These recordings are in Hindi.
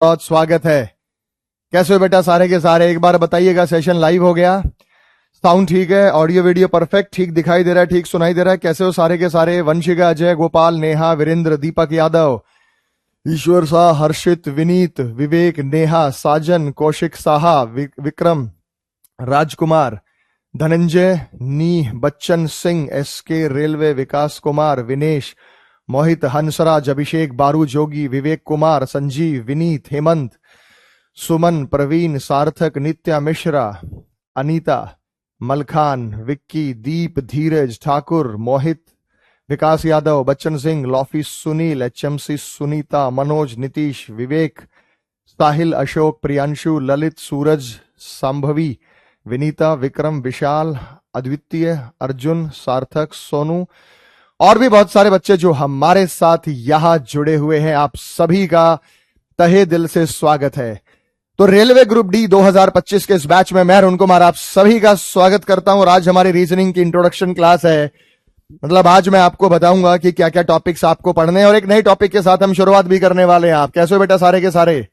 बहुत स्वागत है। कैसे हो बेटा सारे के सारे? एक बार बताइएगा, सेशन लाइव हो गया? साउंड ठीक है? ऑडियो वीडियो परफेक्ट ठीक दिखाई दे रहा है? ठीक सुनाई दे रहा है? कैसे हो सारे के सारे? वंशिका, अजय, गोपाल, नेहा, वीरेंद्र, दीपक यादव, ईश्वर शाह, हर्षित, विनीत, विवेक, नेहा, साजन, कौशिक साहा, विक्रम, राजकुमार, धनंजय, नी, बच्चन सिंह, एसके, रेलवे, विकास कुमार, विनेश, मोहित, हंसराज, अभिषेक, बारू, जोगी, विवेक कुमार, संजीव, विनीत, हेमंत, सुमन, प्रवीण, सार्थक, नित्या मिश्रा, अनीता, मलखान, विक्की, दीप, धीरज, ठाकुर, मोहित, विकास यादव, बच्चन सिंह, लॉफी, सुनील, एचएमसी, सुनीता, मनोज, नीतीश, विवेक, साहिल, अशोक, प्रियांशु, ललित, सूरज, संभवी, विनीता, विक्रम, विशाल, अद्वितीय, अर्जुन, सार्थक, सोनू और भी बहुत सारे बच्चे जो हमारे साथ यहां जुड़े हुए हैं। आप सभी का तहे दिल से स्वागत है। तो रेलवे ग्रुप डी 2025 के इस बैच में मैं अरुण कुमार आप सभी का स्वागत करता हूं। और आज हमारी रीजनिंग की इंट्रोडक्शन क्लास है। मतलब आज मैं आपको बताऊंगा कि क्या क्या टॉपिक्स आपको पढ़ने हैं और एक नए टॉपिक के साथ हम शुरुआत भी करने वाले हैं। आप कैसे हो बेटा सारे के सारे?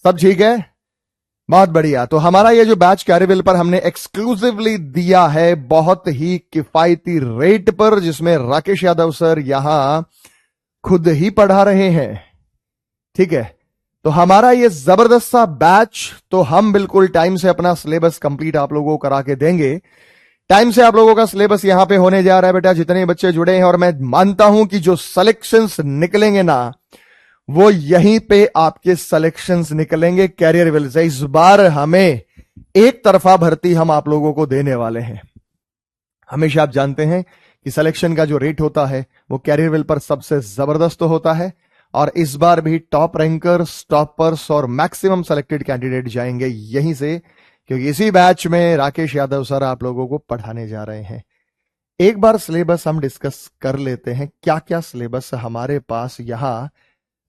सब ठीक है? बहुत बढ़िया। तो हमारा ये जो बैच कैरीविल पर हमने एक्सक्लूसिवली दिया है बहुत ही किफायती रेट पर, जिसमें राकेश यादव सर यहां खुद ही पढ़ा रहे हैं। ठीक है, तो हमारा ये जबरदस्त सा बैच, तो हम बिल्कुल टाइम से अपना सिलेबस कंप्लीट आप लोगों को करा के देंगे। टाइम से आप लोगों का सिलेबस यहां पे होने जा रहा है बेटा, जितने बच्चे जुड़े हैं। और मैं मानता हूं कि जो सिलेक्शंस निकलेंगे ना, वो यहीं पे आपके सिलेक्शंस निकलेंगे कैरियरविल से। इस बार हमें एक तरफा भर्ती हम आप लोगों को देने वाले हैं। हमेशा आप जानते हैं कि सिलेक्शन का जो रेट होता है वो कैरियरविल पर सबसे जबरदस्त होता है। और इस बार भी टॉप रैंकर्स, टॉपर्स और मैक्सिमम सेलेक्टेड कैंडिडेट जाएंगे यहीं से, क्योंकि इसी बैच में राकेश यादव सर आप लोगों को पढ़ाने जा रहे हैं। एक बार सिलेबस हम डिस्कस कर लेते हैं, क्या क्या सिलेबस हमारे पास यहां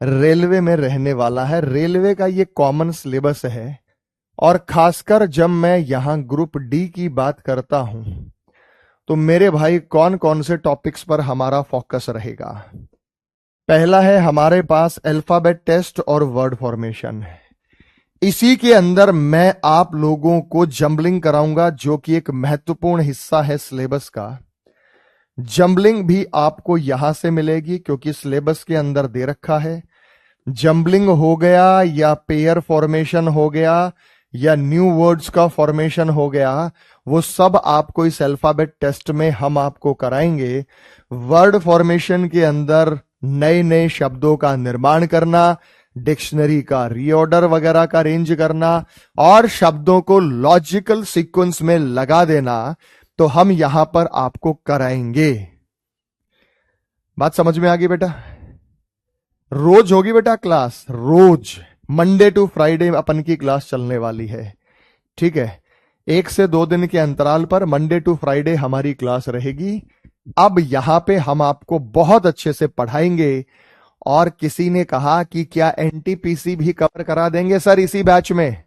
रेलवे में रहने वाला है। रेलवे का ये कॉमन सिलेबस है, और खासकर जब मैं यहां ग्रुप डी की बात करता हूं तो मेरे भाई कौन कौन से टॉपिक्स पर हमारा फोकस रहेगा। पहला है हमारे पास अल्फाबेट टेस्ट और वर्ड फॉर्मेशन। इसी के अंदर मैं आप लोगों को जंबलिंग कराऊंगा, जो कि एक महत्वपूर्ण हिस्सा है सिलेबस का। जंबलिंग भी आपको यहां से मिलेगी, क्योंकि सिलेबस के अंदर दे रखा है। जंबलिंग हो गया या पेयर फॉर्मेशन हो गया या न्यू वर्ड्स का फॉर्मेशन हो गया, वो सब आपको इस अल्फाबेट टेस्ट में हम आपको कराएंगे। वर्ड फॉर्मेशन के अंदर नए नए शब्दों का निर्माण करना, डिक्शनरी का रीऑर्डर वगैरह का अरेंज करना और शब्दों को लॉजिकल सीक्वेंस में लगा देना, तो हम यहां पर आपको कराएंगे। बात समझ में आ गई बेटा? रोज होगी बेटा क्लास, रोज मंडे टू फ्राइडे अपन की क्लास चलने वाली है। ठीक है, 1 से 2 दिन के अंतराल पर मंडे टू फ्राइडे हमारी क्लास रहेगी। अब यहां पे हम आपको बहुत अच्छे से पढ़ाएंगे। और किसी ने कहा कि क्या एनटीपीसी भी कवर करा देंगे सर इसी बैच में?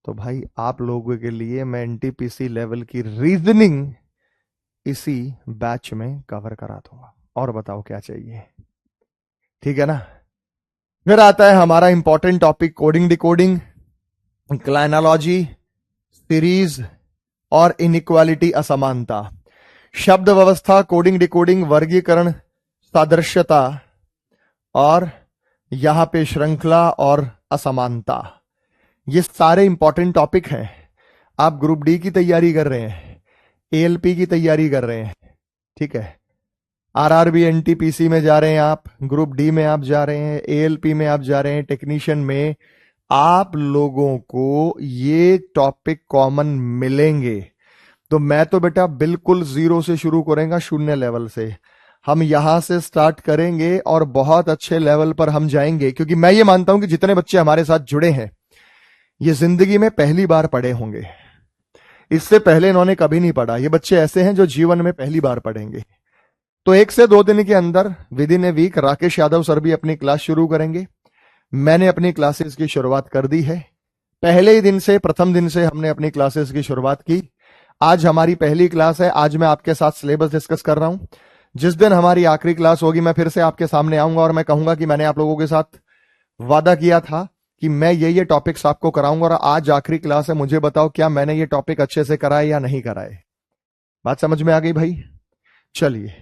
तो भाई आप लोगों के लिए मैं एनटीपीसी लेवल की रीजनिंग इसी बैच में कवर करा दूंगा। और बताओ क्या चाहिए? ठीक है ना? फिर आता है हमारा इंपॉर्टेंट टॉपिक कोडिंग डिकोडिंग, क्लाइनोलॉजी, सीरीज और इनइक्वालिटी, असमानता, शब्द व्यवस्था, कोडिंग डिकोडिंग, वर्गीकरण, सादृश्यता और यहां पे श्रृंखला और असमानता। ये सारे इंपॉर्टेंट टॉपिक हैं। आप ग्रुप डी की तैयारी कर रहे हैं, एएलपी की तैयारी कर रहे हैं, ठीक है, आरआरबी एनटीपीसी में जा रहे हैं, आप ग्रुप डी में आप जा रहे हैं, एएलपी में आप जा रहे हैं, टेक्नीशियन में, आप लोगों को ये टॉपिक कॉमन मिलेंगे। तो मैं तो बेटा बिल्कुल जीरो से शुरू करेंगे, शून्य लेवल से हम यहां से स्टार्ट करेंगे और बहुत अच्छे लेवल पर हम जाएंगे। क्योंकि मैं ये मानता हूं कि जितने बच्चे हमारे साथ जुड़े हैं ये जिंदगी में पहली बार पढ़े होंगे, इससे पहले इन्होंने कभी नहीं पढ़ा। ये बच्चे ऐसे हैं जो जीवन में पहली बार पढ़ेंगे। तो 1 से 2 दिन के अंदर within a week Rakesh Yadav sir भी अपनी क्लास शुरू करेंगे। मैंने अपनी क्लासेस की शुरुआत कर दी है। पहले ही दिन से, प्रथम दिन से हमने अपनी क्लासेस की शुरुआत की। आज हमारी पहली क्लास है। आज मैं आपके साथ सिलेबस डिस्कस कर रहा हूं। जिस दिन हमारी आखिरी क्लास होगी मैं फिर से आपके सामने आऊंगा और मैं कहूंगा कि मैंने आप लोगों के साथ वादा किया था कि मैं ये टॉपिक्स आपको कराऊंगा और आज आखिरी क्लास है, मुझे बताओ क्या मैंने ये टॉपिक अच्छे से कराए या नहीं कराए। बात समझ में आ गई भाई? चलिए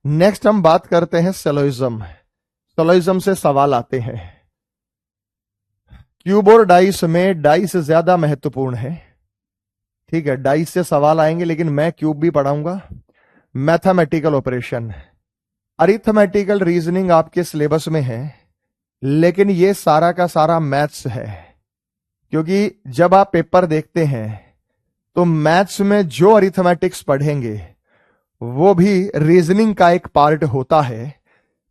नेक्स्ट हम बात करते हैं सेलोइज्म। सेलोइज्म से सवाल आते हैं। क्यूब और डाइस में डाइस ज्यादा महत्वपूर्ण है, ठीक है, डाइस से सवाल आएंगे, लेकिन मैं क्यूब भी पढ़ाऊंगा। मैथमेटिकल ऑपरेशन, अरिथमेटिकल रीजनिंग आपके सिलेबस में है, लेकिन ये सारा का सारा मैथ्स है। क्योंकि जब आप पेपर देखते हैं तो मैथ्स में जो अरिथमेटिक्स पढ़ेंगे वो भी रीजनिंग का एक पार्ट होता है।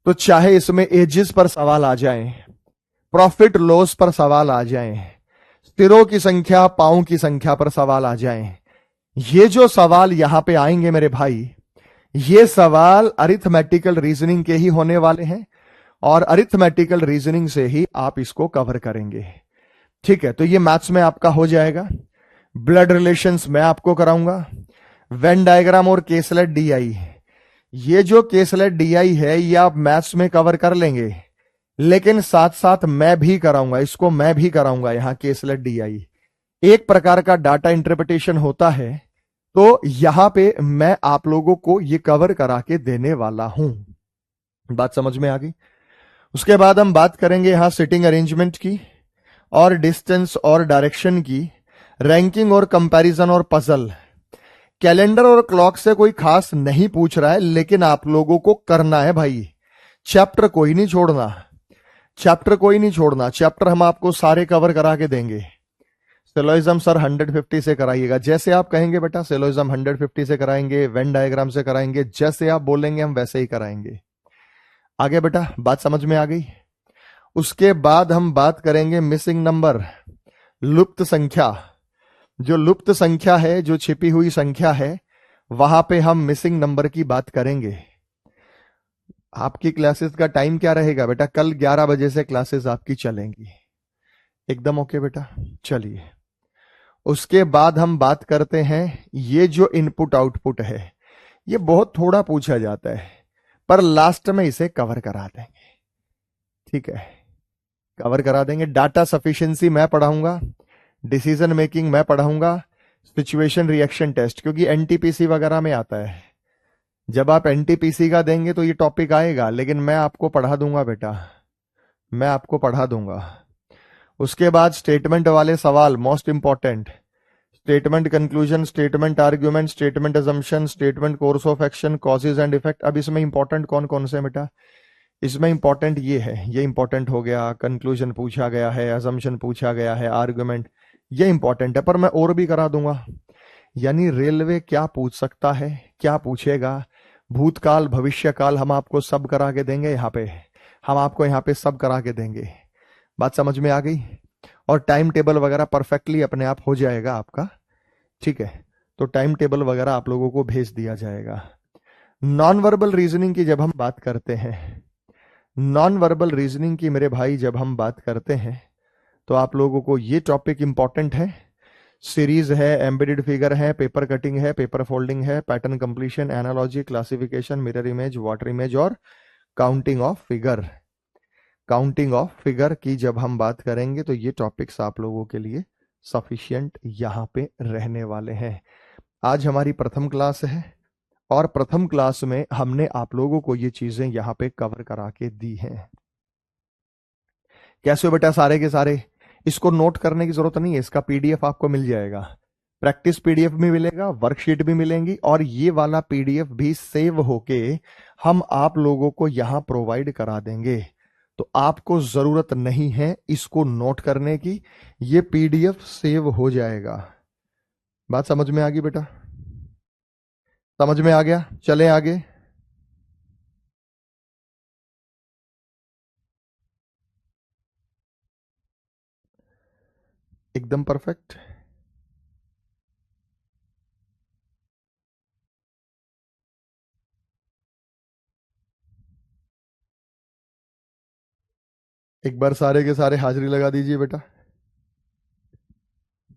तो चाहे इसमें एजेस पर सवाल आ जाएं, प्रॉफिट लॉस पर सवाल आ जाएं, स्थिरों की संख्या पाओं की संख्या पर सवाल आ जाएं, ये जो सवाल यहां पे आएंगे मेरे भाई, ये सवाल अरिथमेटिकल रीजनिंग के ही होने वाले हैं और अरिथमेटिकल रीजनिंग से ही आप इसको कवर करेंगे। ठीक है, तो ये मैथ्स में आपका हो जाएगा। ब्लड रिलेशंस मैं आपको कराऊंगा। वेन डायग्राम और केसलेट डीआई, ये जो केसलेट डीआई है ये आप मैथ्स में कवर कर लेंगे, लेकिन साथ साथ मैं भी कराऊंगा, इसको मैं भी कराऊंगा। यहां केसलेट डीआई एक प्रकार का डाटा इंटरप्रिटेशन होता है, तो यहां पे मैं आप लोगों को ये कवर करा के देने वाला हूं। बात समझ में आ गई? उसके बाद हम बात करेंगे यहां सिटिंग अरेंजमेंट की और डिस्टेंस और डायरेक्शन की, रैंकिंग और कंपैरिजन और पजल। कैलेंडर और क्लॉक से कोई खास नहीं पूछ रहा है, लेकिन आप लोगों को करना है भाई। चैप्टर कोई नहीं छोड़ना, चैप्टर कोई नहीं छोड़ना, चैप्टर हम आपको सारे कवर करा के देंगे। सेलोइज्म सर 150 से कराइएगा, जैसे आप कहेंगे बेटा सेलोइज्म 150 से कराएंगे, वेन डायग्राम से कराएंगे, जैसे आप बोलेंगे हम वैसे ही कराएंगे। आगे बेटा बात समझ में आ गई? उसके बाद हम बात करेंगे मिसिंग नंबर, लुप्त संख्या। जो लुप्त संख्या है, जो छिपी हुई संख्या है, वहां पे हम मिसिंग नंबर की बात करेंगे। आपकी क्लासेस का टाइम क्या रहेगा बेटा? कल 11 बजे से क्लासेस आपकी चलेंगी। एकदम ओके बेटा? चलिए उसके बाद हम बात करते हैं, ये जो इनपुट आउटपुट है ये बहुत थोड़ा पूछा जाता है, पर लास्ट में इसे कवर करा देंगे। ठीक है, कवर करा देंगे। डाटा सफिशिएंसी मैं पढ़ाऊंगा, डिसीजन मेकिंग मैं पढ़ाऊंगा, सिचुएशन रिएक्शन टेस्ट, क्योंकि एनटीपीसी वगैरह में आता है। जब आप एनटीपीसी का देंगे तो ये टॉपिक आएगा, लेकिन मैं आपको पढ़ा दूंगा बेटा, मैं आपको पढ़ा दूंगा। उसके बाद स्टेटमेंट वाले सवाल most important, statement conclusion, statement argument, statement assumption, statement course of action, causes and effect. अब इसमें इंपॉर्टेंट कौन कौन से बेटा? इसमें इंपॉर्टेंट ये है, ये इंपॉर्टेंट हो गया, कंक्लूजन पूछा गया है, अजम्पशन पूछा गया है, आर्ग्यूमेंट, ये इंपॉर्टेंट है, पर मैं और भी करा दूंगा। यानी रेलवे क्या पूछ सकता है, क्या पूछेगा, भूतकाल भविष्यकाल हम आपको सब करा के देंगे। यहाँ पे हम आपको यहाँ पे सब करा के देंगे। बात समझ में आ गई? और टाइम टेबल वगैरह परफेक्टली अपने आप हो जाएगा आपका। ठीक है, तो टाइम टेबल वगैरह आप लोगों को भेज दिया जाएगा। नॉन वर्बल रीजनिंग की जब हम बात करते हैं, नॉन वर्बल रीजनिंग की मेरे भाई जब हम बात करते हैं, तो आप लोगों को ये टॉपिक इंपॉर्टेंट है। सीरीज है, एम्बेडेड फिगर है, पेपर कटिंग है, पेपर फोल्डिंग है, pattern completion, analogy, classification, mirror image, water image और counting of figure. Counting of figure की जब हम बात करेंगे तो ये टॉपिक्स आप लोगों के लिए सफिशिएंट यहां पे रहने वाले हैं। आज हमारी प्रथम क्लास है और प्रथम क्लास में हमने आप लोगों को ये चीजें यहां पे कवर करा के दी हैं। कैसे हो बेटा सारे के सारे? इसको नोट करने की जरूरत नहीं है, इसका पीडीएफ आपको मिल जाएगा। प्रैक्टिस पीडीएफ भी मिलेगा, वर्कशीट भी मिलेंगी, और ये वाला पीडीएफ भी सेव होके हम आप लोगों को यहां प्रोवाइड करा देंगे। तो आपको जरूरत नहीं है इसको नोट करने की, ये पीडीएफ सेव हो जाएगा। बात समझ में आ गई बेटा? समझ में आ गया? चले आगे। एकदम परफेक्ट। एक बार सारे के सारे हाजिरी लगा दीजिए बेटा।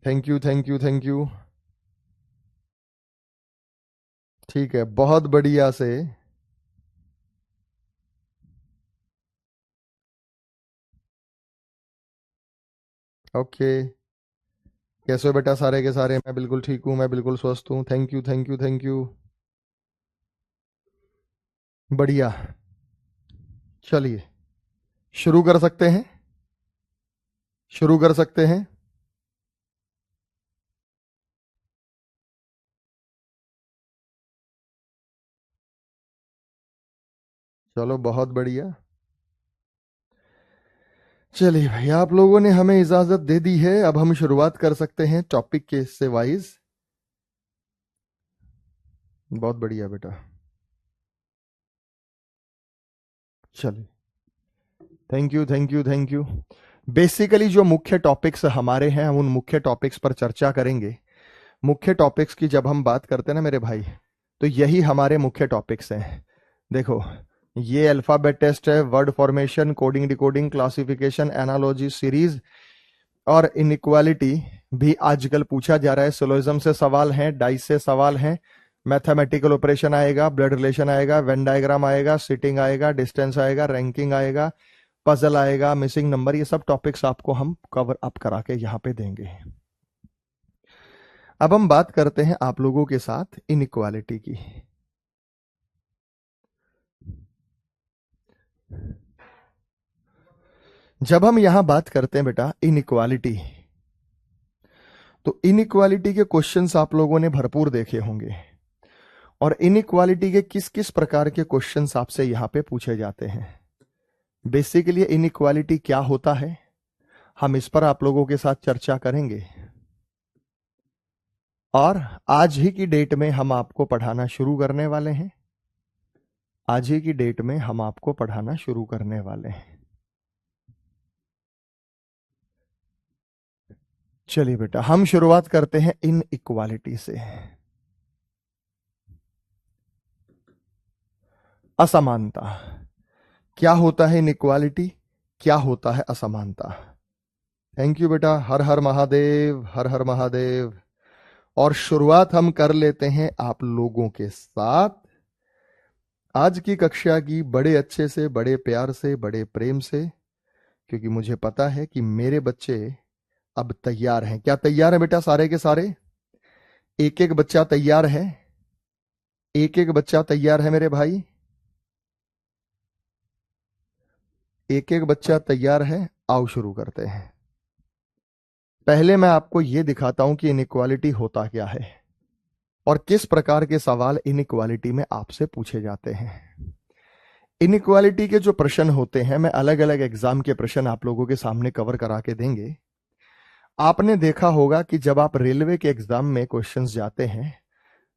Thank you thank you thank you. ठीक है, बहुत बढ़िया से ओके, कैसे हो बेटा सारे के सारे? मैं बिल्कुल ठीक हूँ, मैं बिल्कुल स्वस्थ हूँ। Thank you thank you thank you. बढ़िया, चलिए शुरू कर सकते हैं, शुरू कर सकते हैं। चलो बहुत बढ़िया। चलिए भाई, आप लोगों ने हमें इजाजत दे दी है, अब हम शुरुआत कर सकते हैं टॉपिक के से वाइज। बहुत बढ़िया बेटा, चलिए thank you thank you thank you. Basically जो मुख्य टॉपिक्स हमारे हैं, हम उन मुख्य टॉपिक्स पर चर्चा करेंगे। मुख्य टॉपिक्स की जब हम बात करते हैं ना मेरे भाई, तो यही हमारे मुख्य टॉपिक्स हैं। देखो, ये अल्फाबेट टेस्ट है, word formation, coding decoding, classification, analogy series और इनइक्वालिटी भी आजकल पूछा जा रहा है। सिलोजिज्म से सवाल हैं, डाइस से सवाल हैं, मैथमेटिकल ऑपरेशन आएगा, ब्लड रिलेशन आएगा, वेन डायग्राम आएगा, सिटिंग आएगा, डिस्टेंस आएगा, रैंकिंग आएगा, पजल आएगा, मिसिंग नंबर, ये सब टॉपिक्स आपको हम कवर अप करा के यहाँ पे देंगे। अब हम बात करते हैं आप लोगों के साथ इनइक्वालिटी की। जब हम यहां बात करते हैं बेटा इनइक्वालिटी, तो इनइक्वालिटी के क्वेश्चंस आप लोगों ने भरपूर देखे होंगे, और इनइक्वालिटी के किस किस प्रकार के क्वेश्चंस आपसे यहां पे पूछे जाते हैं। बेसिकली इनइक्वालिटी क्या होता है, हम इस पर आप लोगों के साथ चर्चा करेंगे, और आज ही की डेट में हम आपको पढ़ाना शुरू करने वाले हैं। आज ही की डेट में हम आपको पढ़ाना शुरू करने वाले हैं। चलिए बेटा, हम शुरुआत करते हैं इनइक्वालिटी से। असमानता क्या होता है, इनइक्वालिटी क्या होता है, असमानता। थैंक यू बेटा, हर हर महादेव, हर हर महादेव। और शुरुआत हम कर लेते हैं आप लोगों के साथ आज की कक्षा की, बड़े अच्छे से, बड़े प्यार से, बड़े प्रेम से, क्योंकि मुझे पता है कि मेरे बच्चे अब तैयार हैं। क्या तैयार है बेटा सारे के सारे? एक एक बच्चा तैयार है, एक एक बच्चा तैयार है मेरे भाई, एक एक बच्चा तैयार है। आओ शुरू करते हैं। पहले मैं आपको यह दिखाता हूं कि इनइक्वालिटी होता क्या है और किस प्रकार के सवाल इनइक्वालिटी में आपसे पूछे जाते हैं। इनइक्वालिटी के जो प्रश्न होते हैं, मैं अलग अलग एग्जाम के प्रश्न आप लोगों के सामने कवर करा के देंगे। आपने देखा होगा कि जब आप रेलवे के एग्जाम में क्वेश्चंस जाते हैं,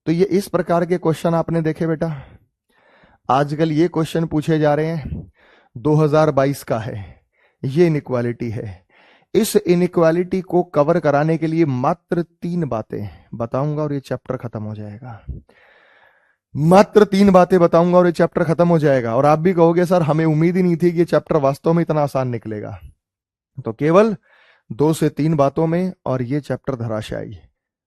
तो ये इस प्रकार के क्वेश्चन आपने देखे बेटा। आजकल ये क्वेश्चन पूछे जा रहे हैं, 2022 का है, ये इनइक्वालिटी है। इस इनइक्वालिटी को कवर कराने के लिए मात्र 3 बातें बताऊंगा और ये चैप्टर खत्म हो जाएगा। मात्र 3 बातें बताऊंगा और ये चैप्टर खत्म हो जाएगा। और आप भी कहोगे सर हमें उम्मीद ही नहीं थी कि ये चैप्टर वास्तव में इतना आसान निकलेगा। तो केवल 2 से 3 बातों में और ये चैप्टर धराशायी।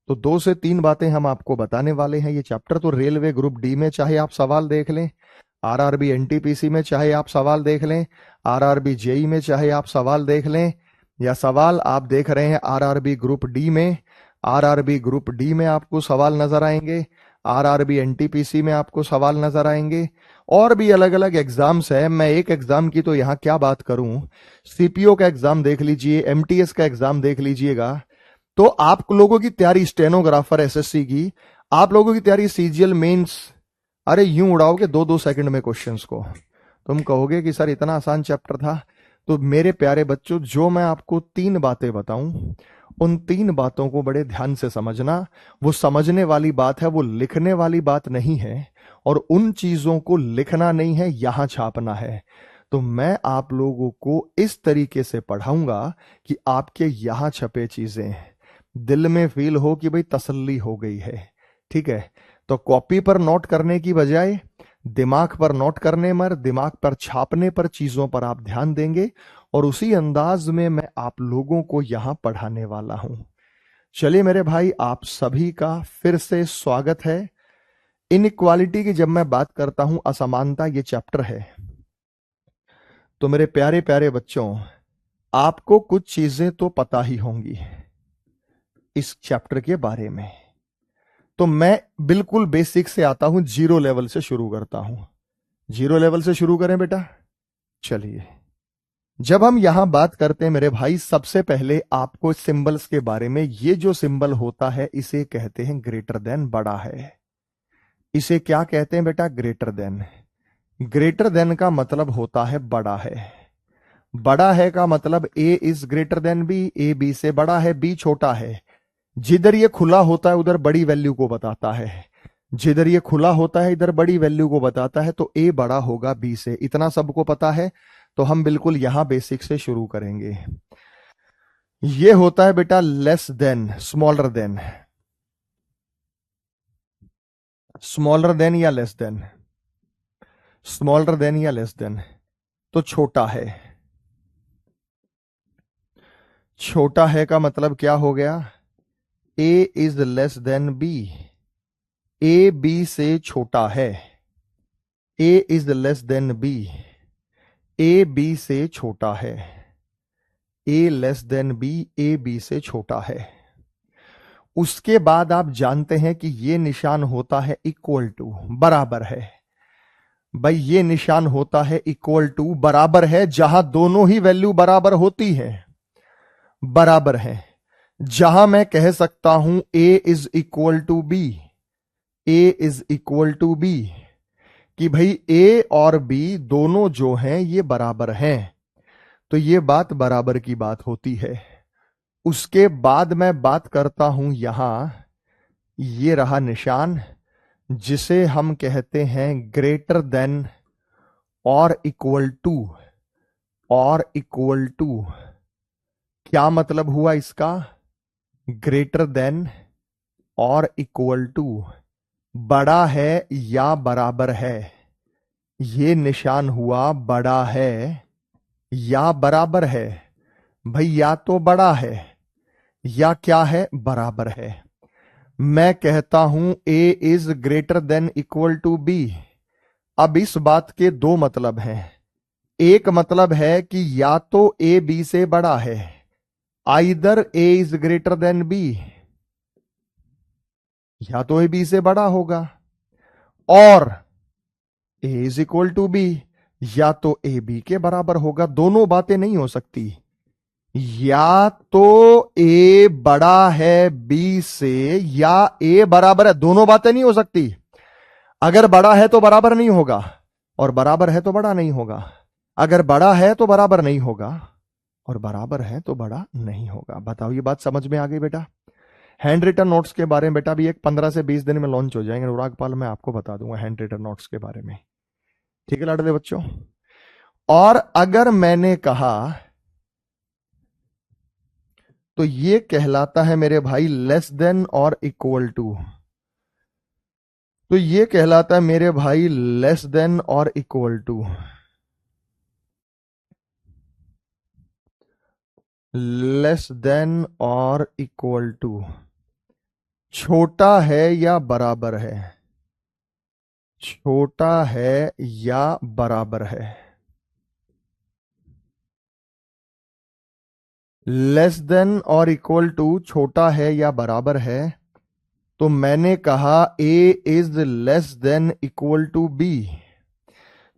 तो 2 से 3 बातें हम आपको बताने वाले हैं। ये चैप्टर तो रेलवे ग्रुप डी में चाहे आप सवाल देख लें, आरआरबी एनटीपीसी में चाहे आप सवाल देख लें, आरआरबी जेई में चाहे आप सवाल देख लें, या सवाल आप देख रहे हैं आरआरबी ग्रुप डी में, आरआरबी ग्रुप डी में आपको सवाल नजर आएंगे, आरआरबी एनटीपीसी में आपको सवाल नजर आएंगे, और भी अलग अलग एग्जाम्स है। मैं एक एग्जाम की तो यहां क्या बात करूं, सीपीओ का एग्जाम देख लीजिए, एमटीएस का एग्जाम देख लीजिएगा। तो आप लोगों की तैयारी, स्टेनोग्राफर एसएससी की, आप लोगों की तैयारी सीजीएल मेंस, अरे यूं उड़ाओगे 2-2 सेकंड में क्वेश्चंस को। तुम कहोगे कि सर इतना आसान चैप्टर था। तो मेरे प्यारे बच्चों, जो मैं आपको 3 बातें बताऊं, उन 3 बातों को बड़े ध्यान से समझना। वो समझने वाली बात है, वो लिखने वाली बात नहीं है, और उन चीजों को लिखना नहीं है, यहां छापना है। तो मैं आप लोगों को इस तरीके से पढ़ाऊंगा कि आपके यहां छपे चीजें दिल में फील हो कि भाई तसल्ली हो गई है। ठीक है, तो कॉपी पर नोट करने की बजाय दिमाग पर नोट करने पर, दिमाग पर छापने पर, चीजों पर आप ध्यान देंगे, और उसी अंदाज में मैं आप लोगों को यहां पढ़ाने वाला हूं। चलिए मेरे भाई, आप सभी का फिर से स्वागत है। इनइक्वालिटी की जब मैं बात करता हूं, असमानता ये चैप्टर है। तो मेरे प्यारे प्यारे बच्चों, आपको कुछ चीजें तो पता ही होंगी इस चैप्टर के बारे में, तो मैं बिल्कुल बेसिक से आता हूं, जीरो लेवल से शुरू करता हूं। जीरो लेवल से शुरू करें बेटा। चलिए, जब हम यहां बात करते हैं मेरे भाई, सबसे पहले आपको सिंबल्स के बारे में, ये जो सिंबल होता है इसे कहते हैं ग्रेटर देन, बड़ा है। इसे क्या कहते हैं बेटा? Greater than. ग्रेटर देन का मतलब होता है बड़ा है। बड़ा है का मतलब A is greater than B, A B से बड़ा है, बी छोटा है। जिधर ये खुला होता है उधर बड़ी वैल्यू को बताता है, जिधर ये खुला होता है इधर बड़ी वैल्यू को बताता है, तो ए बड़ा होगा बी से। इतना सबको पता है, तो हम बिल्कुल यहां बेसिक से शुरू करेंगे। ये होता है बेटा less than, smaller than. Smaller than या लेस देन? स्मॉलर देन या लेस देन, तो छोटा है। छोटा है का मतलब क्या हो गया? A is less than B, A B से छोटा है। A is less than B, A B से छोटा है। A less than B, A B से छोटा है। उसके बाद आप जानते हैं कि ये निशान होता है इक्वल टू, बराबर है। भाई ये निशान होता है इक्वल टू, बराबर है, जहां दोनों ही वैल्यू बराबर होती है, बराबर है। जहां मैं कह सकता हूं A is equal to B, A is equal to B, कि भाई ए और बी दोनों जो हैं ये बराबर हैं, तो ये बात बराबर की बात होती है। उसके बाद मैं बात करता हूं यहां, ये रहा निशान, जिसे हम कहते हैं ग्रेटर देन और इक्वल टू, और इक्वल टू। क्या मतलब हुआ इसका? ग्रेटर देन और इक्वल टू, बड़ा है या बराबर है। ये निशान हुआ बड़ा है या बराबर है। भाई या तो बड़ा है या क्या है? बराबर है। मैं कहता हूं A is greater than equal to B. अब इस बात के दो मतलब हैं। एक मतलब है कि या तो ए बी से बड़ा है, either A is greater than B, या तो ए बी से बड़ा होगा, और A is equal to B, या तो ए बी के बराबर होगा। दोनों बातें नहीं हो सकती। या तो ए बड़ा है बी से, या ए बराबर है, दोनों बातें नहीं हो सकती। अगर बड़ा है तो बराबर नहीं होगा, और बराबर है तो बड़ा नहीं होगा। अगर बड़ा है तो बराबर नहीं होगा, और बराबर है तो बड़ा नहीं होगा। बताओ, ये बात समझ में आ गई बेटा? हैंड रिटन नोट्स के बारे में बेटा भी एक 15 से 20 दिन में लॉन्च हो जाएंगे अनुरागपाल, मैं आपको बता दूंगा हैंड रिटन नोट्स के बारे में। ठीक है लाडले बच्चों? और अगर मैंने कहा तो ये कहलाता है मेरे भाई लेस देन और इक्वल टू, तो ये कहलाता है मेरे भाई लेस देन और इक्वल टू। लेस देन और इक्वल टू, छोटा है या बराबर है? छोटा है या बराबर है? लेस देन और इक्वल टू छोटा है या बराबर है, तो मैंने कहा A is less than equal to B,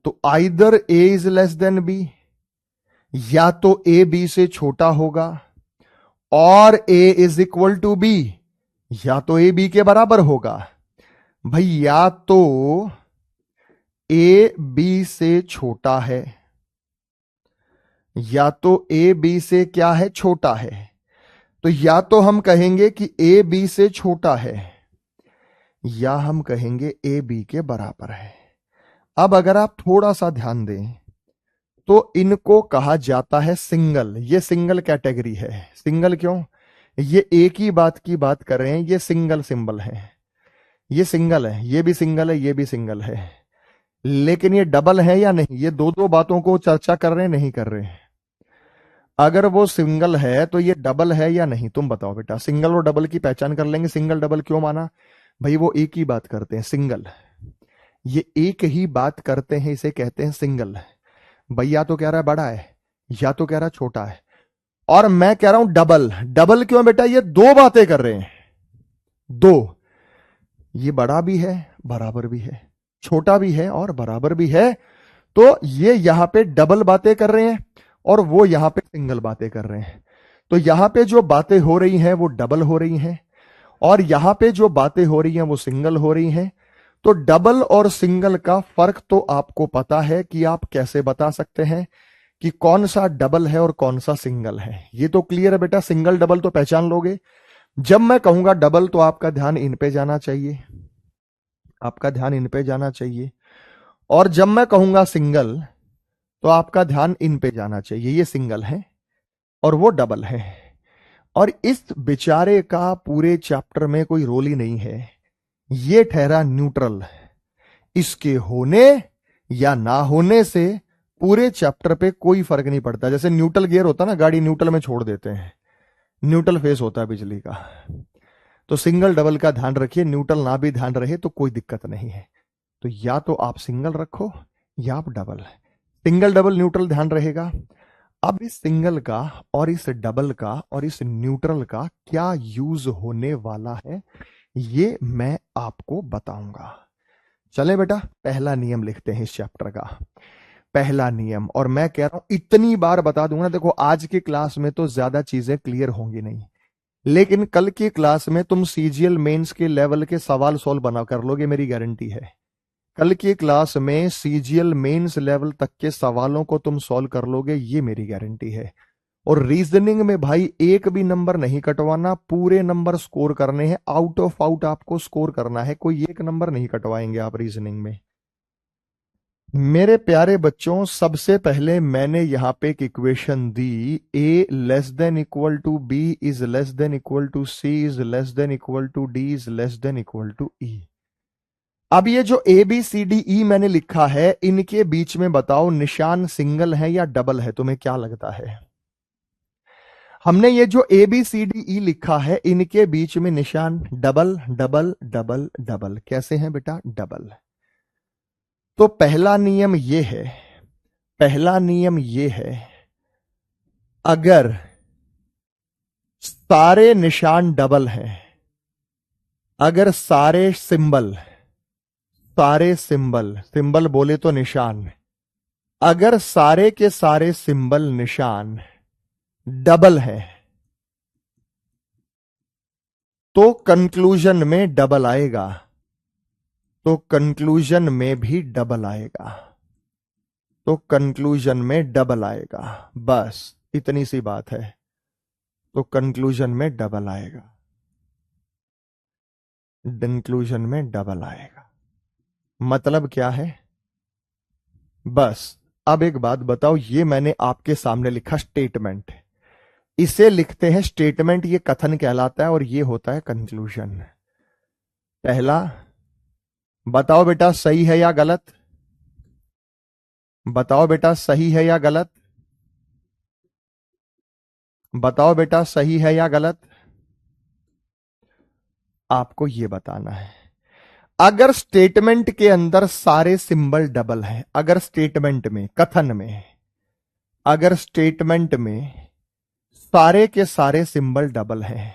तो either A is less than B, या तो ए बी से छोटा होगा, और A is equal to B, या तो ए बी के बराबर होगा। भाई या तो ए बी से छोटा है, या तो ए बी से क्या है? छोटा है। तो या तो हम कहेंगे कि ए बी से छोटा है, या हम कहेंगे ए बी के बराबर है। अब अगर आप थोड़ा सा ध्यान दें तो इनको कहा जाता है सिंगल। ये सिंगल कैटेगरी है। सिंगल क्यों? ये एक ही बात की बात कर रहे हैं, ये सिंगल सिंबल है, ये सिंगल है, ये भी सिंगल है, ये भी सिंगल है। लेकिन ये डबल है या नहीं, ये दो दो बातों को चर्चा कर रहे हैं, नहीं कर रहे हैं। अगर वो सिंगल है तो ये डबल है या नहीं, तुम बताओ बेटा। सिंगल और डबल की पहचान कर लेंगे। सिंगल डबल क्यों माना? भाई वो एक ही बात करते हैं, सिंगल। ये एक ही बात करते हैं, इसे कहते हैं सिंगल। भाई या तो कह रहा है बड़ा है, या तो कह रहा है छोटा है। और मैं कह रहा हूं डबल। डबल क्यों बेटा? ये दो बातें कर रहे हैं, दो। ये बड़ा भी है, बराबर भी है, छोटा भी है और बराबर भी है। तो ये यहां पे डबल बातें कर रहे हैं और वो यहां पे सिंगल बातें कर रहे हैं। तो यहां पे जो बातें हो रही हैं वो डबल हो रही हैं और यहां पे जो बातें हो रही हैं वो सिंगल हो रही हैं। तो डबल और सिंगल का फर्क तो आपको पता है कि आप कैसे बता सकते हैं कि कौन सा डबल है और कौन सा सिंगल है। ये तो क्लियर है बेटा, सिंगल डबल तो पहचान लोगे। जब मैं कहूंगा डबल तो आपका ध्यान इन पे जाना चाहिए, आपका ध्यान इन पे जाना चाहिए। और जब मैं कहूंगा सिंगल तो आपका ध्यान इन पे जाना चाहिए। ये सिंगल है और वो डबल है। और इस बेचारे का पूरे चैप्टर में कोई रोल ही नहीं है, ये ठहरा न्यूट्रल। इसके होने या ना होने से पूरे चैप्टर पे कोई फर्क नहीं पड़ता। जैसे न्यूट्रल गियर होता ना, गाड़ी न्यूट्रल में छोड़ देते हैं, न्यूट्रल फेस होता है बिजली का। तो सिंगल डबल का ध्यान रखिए, न्यूट्रल ना भी ध्यान रहे तो कोई दिक्कत नहीं है। तो या तो आप सिंगल रखो या आप डबल। सिंगल डबल न्यूट्रल ध्यान रहेगा। अब इस सिंगल का और इस डबल का और इस न्यूट्रल का क्या यूज होने वाला है ये मैं आपको बताऊंगा। चले बेटा, पहला नियम लिखते हैं इस चैप्टर का। पहला नियम, और मैं कह रहा हूं इतनी बार बता दूंगा। देखो आज की क्लास में तो ज्यादा चीजें क्लियर होंगी नहीं, लेकिन कल की क्लास में तुम सीजीएल मेंस के लेवल के सवाल सॉल्व बना कर लोगे, मेरी गारंटी है। कल की क्लास में सीजीएल मेंस लेवल तक के सवालों को तुम सॉल्व कर लोगे, ये मेरी गारंटी है। और रीजनिंग में भाई एक भी नंबर नहीं कटवाना, पूरे नंबर स्कोर करने हैं। आउट ऑफ आउट आपको स्कोर करना है, कोई एक नंबर नहीं कटवाएंगे आप रीजनिंग में। मेरे प्यारे बच्चों, सबसे पहले मैंने यहां पे एक इक्वेशन दी, a less than equal to b is less than equal to c is less than equal to d is less than equal to e। अब ये जो a b c d e मैंने लिखा है, इनके बीच में बताओ निशान सिंगल है या डबल है? तुम्हें क्या लगता है? हमने ये जो A B C D E लिखा है, इनके बीच में निशान डबल डबल डबल डबल। कैसे हैं बेटा? डबल। तो पहला नियम ये है, पहला नियम ये है, अगर सारे निशान डबल हैं, अगर सारे सिंबल सिंबल बोले तो निशान, अगर सारे के सारे सिंबल निशान डबल है तो कंक्लूजन में डबल आएगा, तो कंक्लूजन में भी डबल आएगा, तो कंक्लूजन में डबल आएगा। बस इतनी सी बात है, तो कंक्लूजन में डबल आएगा, कंक्लूजन में डबल आएगा। मतलब क्या है? बस अब एक बात बताओ, ये मैंने आपके सामने लिखा स्टेटमेंट, इसे लिखते हैं स्टेटमेंट, ये कथन कहलाता है और ये होता है कंक्लूजन। पहला बताओ बेटा सही है या गलत? बताओ बेटा सही है या गलत? बताओ बेटा सही है या गलत? आपको यह बताना है। अगर स्टेटमेंट के अंदर सारे सिंबल डबल हैं, अगर स्टेटमेंट में, कथन में, अगर स्टेटमेंट में सारे के सारे सिंबल डबल हैं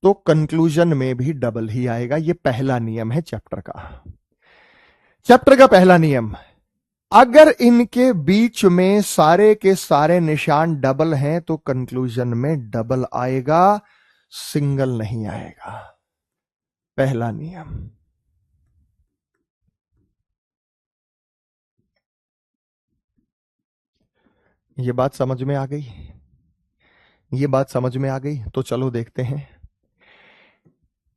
तो कंक्लूजन में भी डबल ही आएगा। यह पहला नियम है चैप्टर का। चैप्टर का पहला नियम, अगर इनके बीच में सारे के सारे निशान डबल हैं तो कंक्लूजन में डबल आएगा, सिंगल नहीं आएगा। पहला नियम। ये बात समझ में आ गई? ये बात समझ में आ गई? तो चलो देखते हैं।